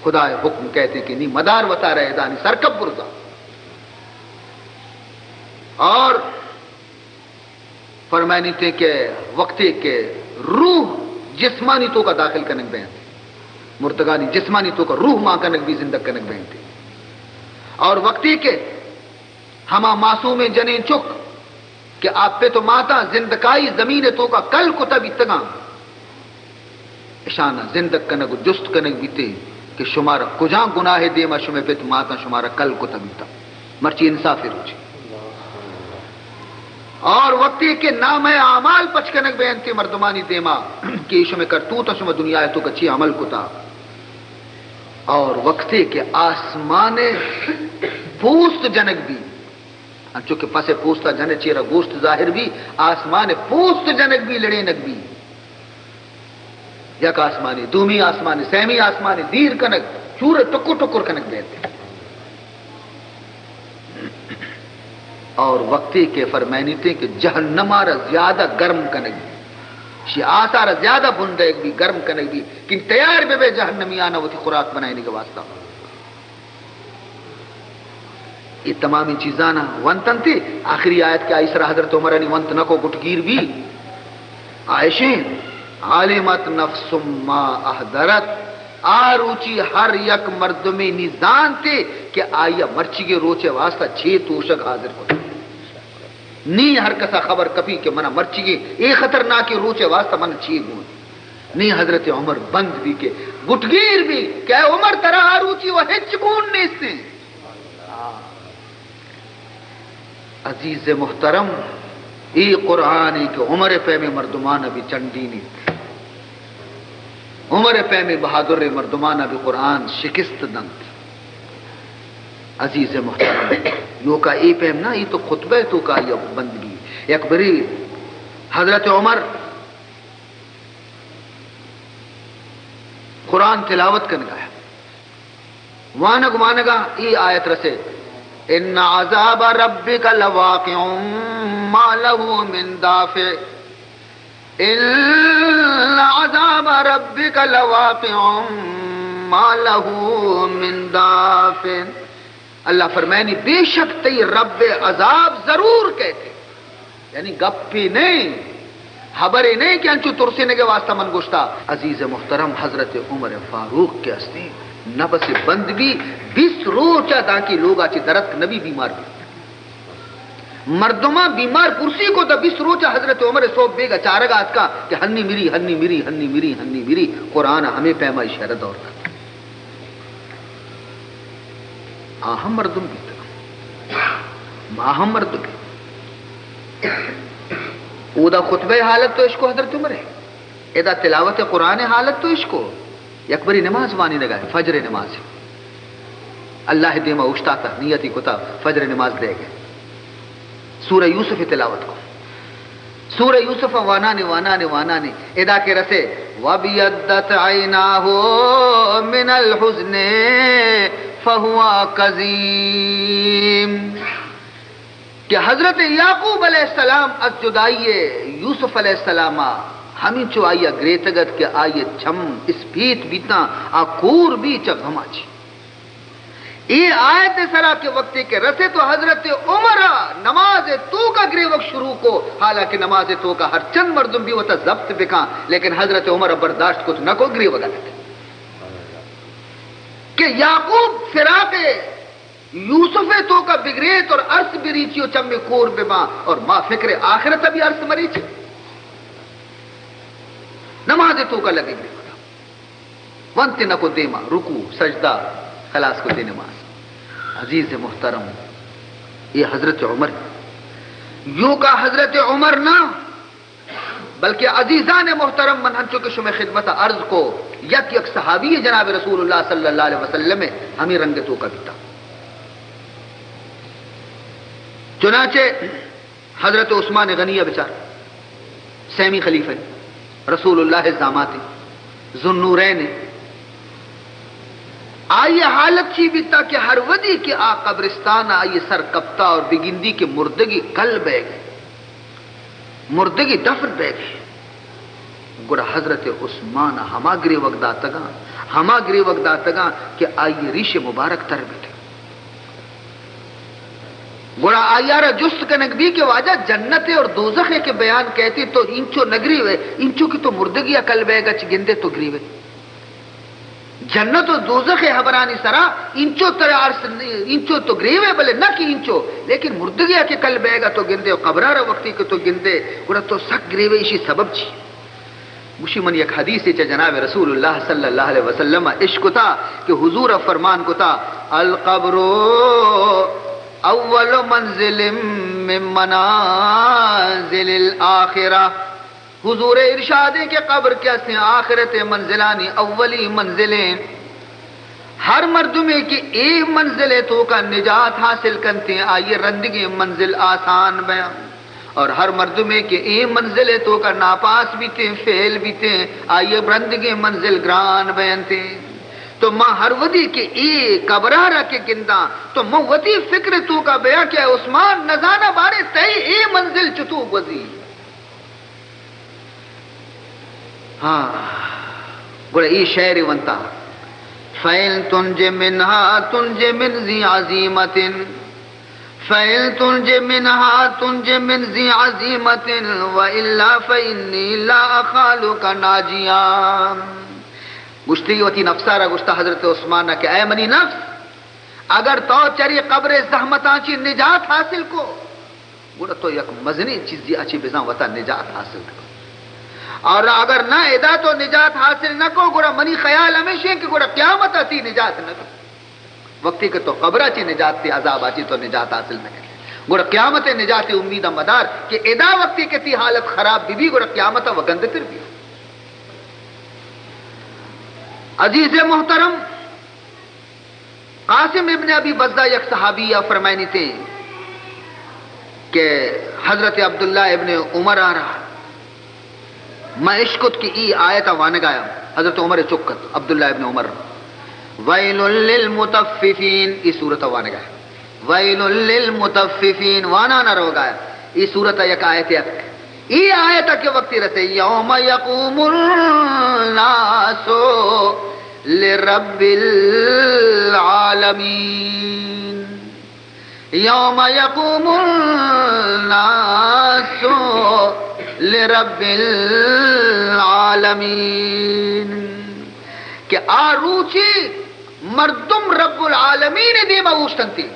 خدا حکم کہتے کہ نہیں مدار وطا رہے دانی سرکب برزا اور فرمائنی تھے کہ وقتی کے روح جسمانی تو کا داخل کنک بین تھے مرتگانی جسمانی تو کا روح ماں کنک بھی زندگ کنک بین تھے اور وقتی کے ہما معصوم جنین چک کہ آپ پہ تو ماتا زندگائی زمین تو کا کل کو تب اتگام اشانہ زندگ کنک جست کنک بیتے کہ شمارا کجاں گناہ دیما شمع پہ تو ماتا شمارا کل کو تب اتا مرچی انصافی روچی اور وقتی کے نام اعمال پچکنک بیانتی مردمانی دیما کہ شمع کرتوتا شمع دنیا تو کچھی عمل کتا اور وقتی کے آسمان پوست جنک بھی چونکہ پسے پوستا جنے چیرا گوشت ظاہر بھی آسمان پوست جنک بھی لڑینک بھی یک آسمانی دومی آسمانی سیمی آسمانی دیر کنک چورے ٹکر ٹکر کنک بیتے اور وقتی کے فرمینی تھے کہ جہنم آرہ زیادہ گرم کنک بھی شی آسارہ زیادہ بندیک بھی گرم کنک بھی کن تیار بے جہنمی آنا وہ تھی خوراک بنائنے کے واسطہ یہ تمامی چیزانا ونتن تھی آخری آیت کے آئیسر حضرت عمر علی ونت نکو گٹگیر بھی عائشین عالمت نفس ما احضرت آروچی ہر یک مردمی نیزان تھے کہ آیا مرچی کے روچے واسطہ 6 توشک حاضر کو نی ہر کسا خبر کپی کہ منہ مرچی کے ایک خطرناک روچے واسطہ منہ 6 گون نی حضرت عمر بند بھی کے گٹگیر بھی کہ عمر ترہ آروچی وہ ہچ گون نیستے عزیز محترم ای قرآن کہ عمر پہ میں مردمان ابھی چنڈینی عمر پہ میں بہادر مردمان ابھی قرآن شکست دنت عزیز محترم یو کا ای پہ نا ای تو خطبہ تو کا یہ بندگی ایک بری حضرت عمر قرآن تلاوت کرنے گا وانگا ای آیت رسے ان عذاب ربک لواقع ما له من دافع ان عذاب ربک لواقع ما له من دافع اللہ فرمائنی بے شک تی رب عذاب ضرور کہتے یعنی گپی نہیں خبریں نہیں کہ انچو ترسینے کے واسطہ من گشتا عزیز محترم حضرت عمر فاروق کے ہستے نبس بندگی 20 روچہ تاکہ لوگ آچے درد نبی بیمار بھی مردمہ بیمار پرسی کو دا 20 روچہ حضرت عمر صوب بے گا چارگا آت کا کہ ہنی میری قرآن ہمیں پیمائی شہرد اور کرتا آہم مردم بھی ماہم مردم بھی او دا خطبہ حالت تو عشق حضرت عمر ہے ادا تلاوت قرآن حالت تو عشق یک بری نماز وانی لگائے فجر نماز اللہ دیما اشتاتا نیتی کتا فجر نماز دے گئے سورہ یوسف تلاوت کو سورہ یوسف وانانے ادا کے رسے وَبِيَدَّتْ عَيْنَاهُ مِنَ الْحُزْنِ فَهُوَ قَزِيمٌ کہ حضرت یعقوب علیہ السلام از جدائی یوسف علیہ السلام ہمیں چو آئیا گریتگت کے آئیے چھم اسپیت بیتا آکور بھی چغما چی یہ آیت سرا کے وقت کے رسے تو حضرت عمر نماز تو کا گرے وقت شروع کو حالانکہ نماز تو کا ہر چند مردم بھی ہوتا ضبط بکا لیکن حضرت عمر برداشت کو تو نہ کو گرے وقت کہ یعقوب فراق یوسف تو کا بگریت اور عرص بریچیو چم کور بما اور ما فکر آخرت بھی عرص مریچی نماز تو کا لگے گی ونت نہ کو دیما رکو سجدہ خلاص کو دے نماز عزیز محترم یہ حضرت عمر یوں کا حضرت عمر نہ بلکہ عزیزان محترم من ہنچو کے شمع خدمت عرض کو یک یک صحابی جناب رسول اللہ صلی اللہ علیہ وسلم ہمیں رنگ تو کا بیتا. چنانچہ حضرت عثمان غنی بیچار سیمی خلیفہ رسول اللہ زامات ذوالنورین آئیے حالت چی بیتا کہ ہر ودی کے آ قبرستان آئیے سر کپتا اور بگندی کے مردگی کل بے گئے، مردگی دفن بے گئے. گوڑا حضرت عثمان ہما گری وقت داتگاں کہ آئیے ریش مبارک تر بیٹھے. گوڑا آیارہ جست کنک بھی کہ واجہ جنت اور دوزخ کے بیان کہتی تو انچو نگری وے، انچو کی تو مردگی کل بے گا چ گندے تو گری وے. جنت و دوزخ حبرانی سرا انچو تر عرص انچو تو گریوے بلے نہ کی انچو، لیکن مردگیا کے کل بے گا تو گندے، قبرارہ وقتی کے تو گندے گوڑا تو سک گریوے اسی سبب چی. مشی من یک حدیث چا جناب رسول اللہ صلی اللہ علیہ وسلم عشق تا کہ حضور فرمان کو تا القبر اول منزل من منازل الاخرہ. حضور ارشاد ہے کہ قبر کیسے آخرت منزلانی اولی منزلیں. ہر مردمے کی ایک منزل تو کا نجات حاصل کرتے ہیں آئیے رندگی منزل آسان بیان، اور ہر مردمے کے ایک منزل تو کا ناپاس بھی تھے فیل بھی تھے آئیے رندگی منزل گران بیان تھے. تو ماں ہر ودی کے ایک قبرارہ کے گندہ تو ماں ودی فکر تو کا بیان کیا عثمان نزانہ بارے تی اے منزل چتو وزی. ہاں گوڑا ای شعر ونتا فَإِن تُنْجِ مِنْهَا تُنْجِ مِنْ ذِي عَزِيمَةٍ فَإِن تُنْجِ مِنْهَا تُنْجِ مِنْ ذِي عَزِيمَةٍ وَإِلَّا فَإِنِّي لَا أَخَالُكَ نَاجِيًا. گشتی وتی نفسارا گشتا حضرت عثمانہ کہ اے منی نفس اگر تو چری قبر زحمتاں چی نجات حاصل کو گوڑا تو یک مزنی چیزی اچھی بزاں وطا نجات حاصل کو، اور اگر نہ ادا تو نجات حاصل نہ کو گوڑا منی خیال ہمیشہ کہ گوڑا قیامت آتی نجات نہ کو. وقتی کہ تو قبرہ چی نجات تی عذاب آتی تو نجات حاصل نہ کرے گوڑا قیامت نجات امید مدار کہ ادا وقتی کہ تی حالت خراب بھی گوڑا قیامت وگندتر بھی. عزیز محترم قاسم ابن ابی بزدہ یک صحابیہ فرمائنی تھے کہ حضرت عبداللہ ابن عمر آ رہا میں عشقت کی ای آیت وانگایا حضرت عمر چکت عبداللہ ابن عمر ویل للمطففین ای صورت وانگایا ویل للمطففین وانا نہ رو گایا ای صورت یک آیت یک ای آیت کے وقت رسے یوم یقوم الناس لرب العالمین یوم یقوم الناس لرب العالمین کہ آروچی مردم رب العالمین دیما اوشتنتی.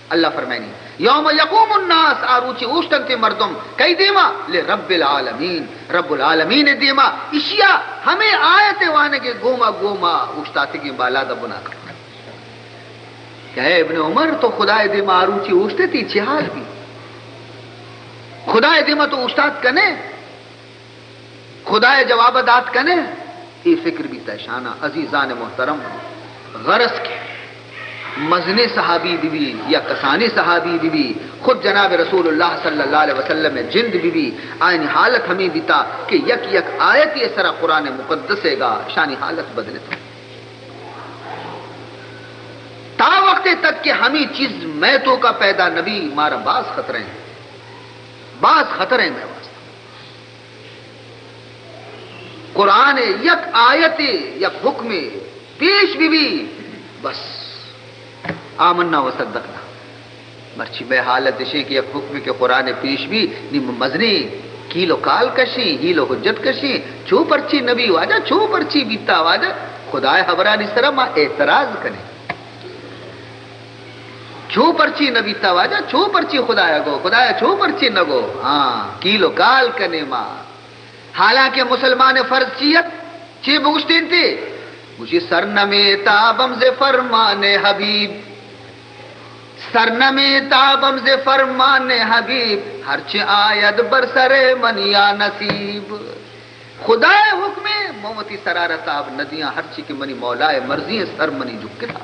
اللہ فرمائنی یوم یقوم الناس آروچی اوشتنتی مردم کئی دیما لرب العالمین رب العالمین دیما. اشیاء ہمیں آیت وانگے گوما گوما اوشتاتی کی بالا دا بنا کر کہ اے ابن عمر تو خدا دیما آروچی اوشتتی چی حال بھی خدا دیما تو استاد کنے خدا جواب دات کنے یہ فکر بھی تیشانہ. عزیزان محترم غرض کے مزن صحابی بھی یا کسانی صحابی بھی خود جناب رسول اللہ صلی اللہ علیہ وسلم جند بھی آئین حالت ہمیں بیتا کہ یک یک آیت یہ سرا قرآن مقدس گا شانی حالت بدلتا تا وقت تک کہ ہمیں چیز میں تو کا پیدا نبی مارا باز خطرے ہیں بعض خطرے میں واسطہ قرآن یک آیت یک حکم پیش بھی بس آمنا و صدقنا مرچی بے حالت دشے کہ یک حکم کے قرآن پیش بھی نیم مزنی کیلو کال کشی ہیلو حجت کشی چھو پرچی نبی واجہ چھو پرچی بیتا واجہ خدای حبرانی سرم اعتراض کرے چھو پرچی نبی تواجہ چھو پرچی خدایا گو خدایا چھو پرچی نگو ہاں کیلو کال کنے ماں. حالانکہ مسلمان فرض چیت چی بگشتین تھی مجھے سرنمی تابم سے فرمان حبیب سرنمی تابم سے فرمان حبیب ہرچ آید برسر من یا نصیب. خدا حکم موتی سرارہ صاحب ندیاں ہر چی کے منی مولائے مرضی سر منی جھک تھا.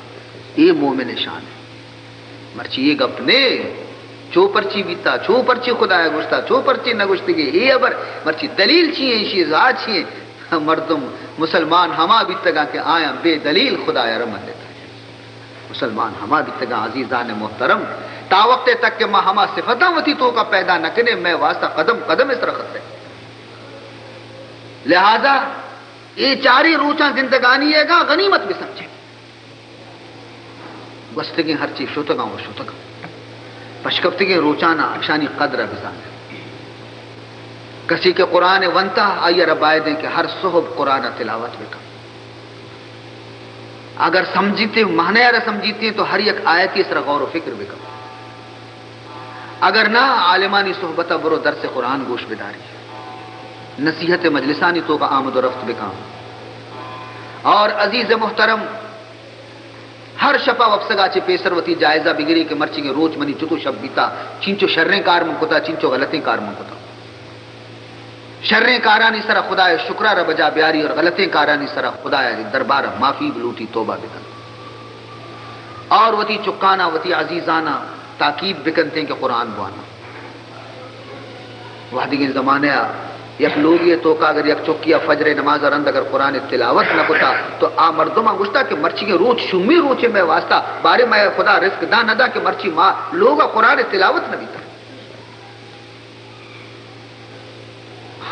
یہ مومن شان ہے. مرچی یہ گپ نے چو پرچی بیتا چو پرچی خدا گشتا چو پرچی نہ گشتگی یہ ابر مرچی دلیل چیئے اسی ذات چیئے مردم مسلمان ہما بیتگا کہ آیا بے دلیل خدا رمن لیتا ہے. مسلمان ہما بیتگا عزیزان محترم تا وقت تک کہ ماں ہما صفتاں وتی تو کا پیدا نہ کنے میں واسطہ قدم قدم اس رکھت ہے. لہذا یہ چاری روچاں زندگانی ہے گا غنیمت بھی سمجھے بستگی ہر چیز شوتگاں و شوتگاں پشکفتگی روچانا شانی قدر بزان کسی کے قرآن ونتا آئیے ربائے دیں کہ ہر صحب قرآن تلاوت بکا. اگر سمجھیتے معنی اگر سمجھیتے ہیں تو ہر ایک آیت کی اس طرح غور و فکر بکا. اگر نہ عالمانی صحبتہ برو درس قرآن گوش بداری نصیحت مجلسانی تو کا آمد و رفت بکا. اور عزیز محترم ہر شپا وفسگا چے پیسر وتی جائزہ بگری کے مرچی کے روچ منی چتو شب بیتا چینچو شرریں کار من کتا چینچو غلطیں کار من کتا. شرریں کارانی سرا خدا شکرہ ربجا بیاری اور غلطیں کارانی سرا خدا دربار معافی بلوٹی توبہ بکن. اور وتی چکانا وتی عزیزانا تاکید بکنتے کہ قرآن بوانا وحدی زمانے یک لوگ یہ تو کا اگر یک چکیا فجر نماز رند اگر قرآن تلاوت نہ ہوتا تو آ مردما گشتا کہ مرچی کے روچ شمی روچے میں واسطہ بارے میں خدا رزق دا نہ دا کہ مرچی ماں لوگا قرآن تلاوت نہ بیتا.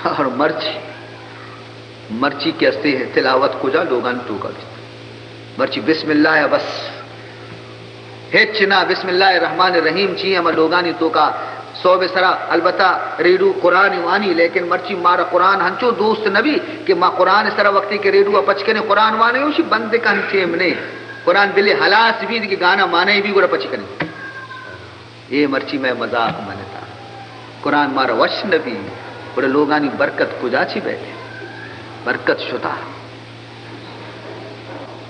اور مرچی کے استے ہے تلاوت کجا لوگان ٹوکا بیتا. مرچی بسم اللہ ہے بس ہچنا بسم اللہ الرحمن الرحیم چی ہم لوگانی تو کا سو بسرا البتہ ریڈو قرآن وانی لیکن مرچی مارا قرآن ہنچو دوست نبی کہ ماں قرآن سرا وقتی کے ریڈو پچکنے قرآن وانے ہوشی بند کا ہنچے منے قرآن بلے حلاس بھی کہ گانا مانے بھی گوڑا پچکنے یہ مرچی میں مذاق منتا. قرآن مارا وش نبی بڑے لوگانی برکت کجا چی بیٹھے برکت شتا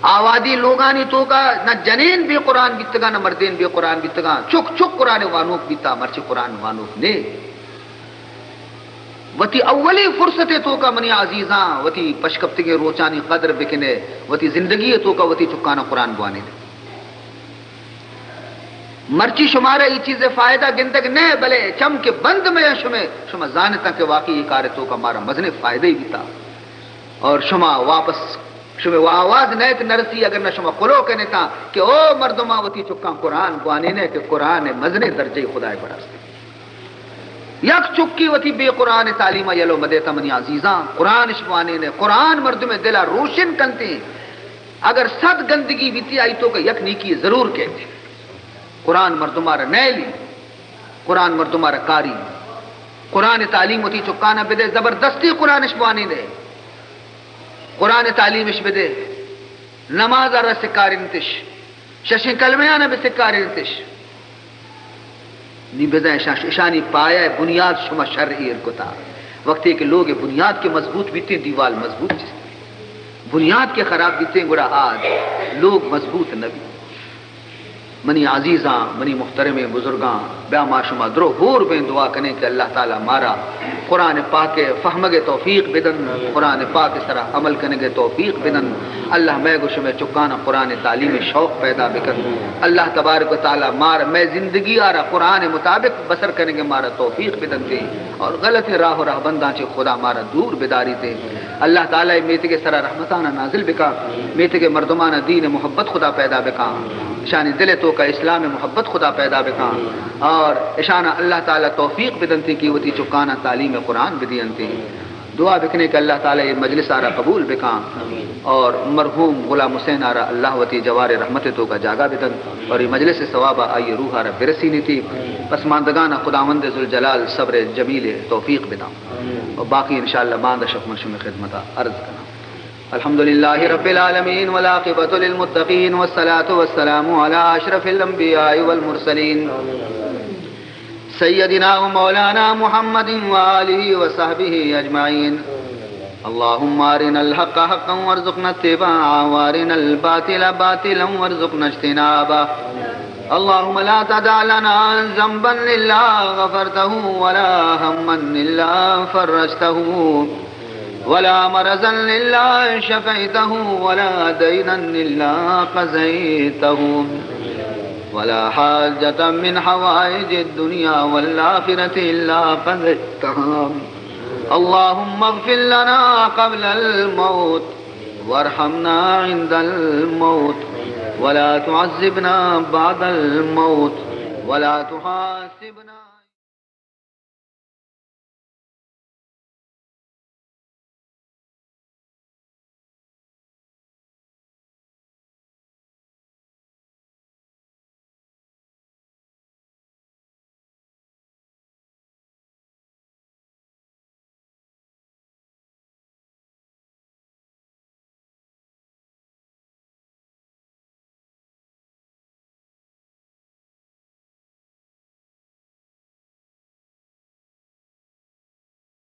آوادی لوگانی تو کا نہ جنین بھی قرآن بیتگا نہ مردین بھی قرآن بیتگا چک چک قرآن وانوک بیتا مرچی قرآن وانوک نے وتی اولی فرصت تو کا منی عزیزاں وتی پشکپتگی روچانی قدر بکنے وتی زندگی تو کا وتی چکانا قرآن بوانے نے مرچی شمارا یہ چیز فائدہ گندگ نہیں بلے چم کے بند میں شما زانتا کہ واقعی یہ کار تو کا مارا مزنے فائدہ ہی بیتا. اور شما واپس شما وہ آواز نیت نرسی اگر نہ شما قلو کہنے تا کہ او مردمہ وتی چکاں قرآن بوانے نے کہ قرآن مزنے درجے خدا بڑا یک چکی وتی بے قرآن تعلیمہ یلو مدیتا منی عزیزاں قرآن شبوانے نے قرآن مردم دلہ روشن کنتے ہیں. اگر صد گندگی بیتی آئی تو کہ یک نیکی ضرور کہتے ہیں. قرآن مردمارا نیلی قرآن مردمارا کاری قرآن تعلیم ہوتی چکانا بدے زبردستی قرآن شبوانی دے قرآن تعلیمش بدے نماز آرہ سکار انتش ششن کلمیانا بے سکار انتش نی بدے اشانی پایا ہے بنیاد شما شرعی ارکتا وقتی کہ لوگ بنیاد کے مضبوط بیتے ہیں دیوال مضبوط جس بنیاد کے خراب بیتے ہیں گوڑا آج لوگ مضبوط نبی. منی عزیزاں منی محترم بزرگاں بیا ما شما درو ہور بین دعا کریں کہ اللہ تعالی مارا قرآن پاک فہمگے توفیق بدن قرآن پاک سرا عمل کرنے گے توفیق بدن. اللہ میں گوش میں چکانا قرآن تعلیم شوق پیدا بکن. اللہ تبارک و تعالی مار میں زندگی آرہ قرآن مطابق بسر کرنے گے مارا توفیق بدن دے اور غلط راہ و راہ بنداں چے خدا مارا دور بداری دے. اللہ تعالی میتے کے سرا رحمتانہ نازل بکا میتے کے مردمانہ دین محبت خدا پیدا بکا شان دل تو کا اسلام محبت خدا پیدا بکا اور اشانہ اللہ تعالی توفیق بدنتی کی وتی چکانا تعلیم قرآن بدینتی. دعا بکنے کہ اللہ تعالی یہ مجلس آرہ قبول بکا اور مرحوم غلام حسین آرہ اللہ وتی جوار رحمت تو کا جاگا بدن اور یہ مجلس ثوابہ آئی روح آرہ برسی نیتی پسماندگانہ خداوند ذوالجلال صبر جمیل توفیق بدا اور باقی انشاءاللہ باندہ شکم شم خدمتہ عرض کرنا. الحمد لله رب العالمين والعاقبة للمتقين والصلاة والسلام على أشرف الأنبياء والمرسلين سيدنا ومولانا محمد وآله وصحبه أجمعين. اللهم أرنا الحق حقا وارزقنا اتباعه وأرنا الباطل باطلا وارزقنا اجتنابه. اللهم لا تدع لنا ذنبا إلا غفرته ولا هما إلا فرجته ولا مرضا إلا شفيته ولا دينا إلا قضيته ولا حاجة من حوائج الدنيا والآخرة إلا قضيتها اللهم اغفر لنا قبل الموت وارحمنا عند الموت ولا تعذبنا بعد الموت ولا تحاسبنا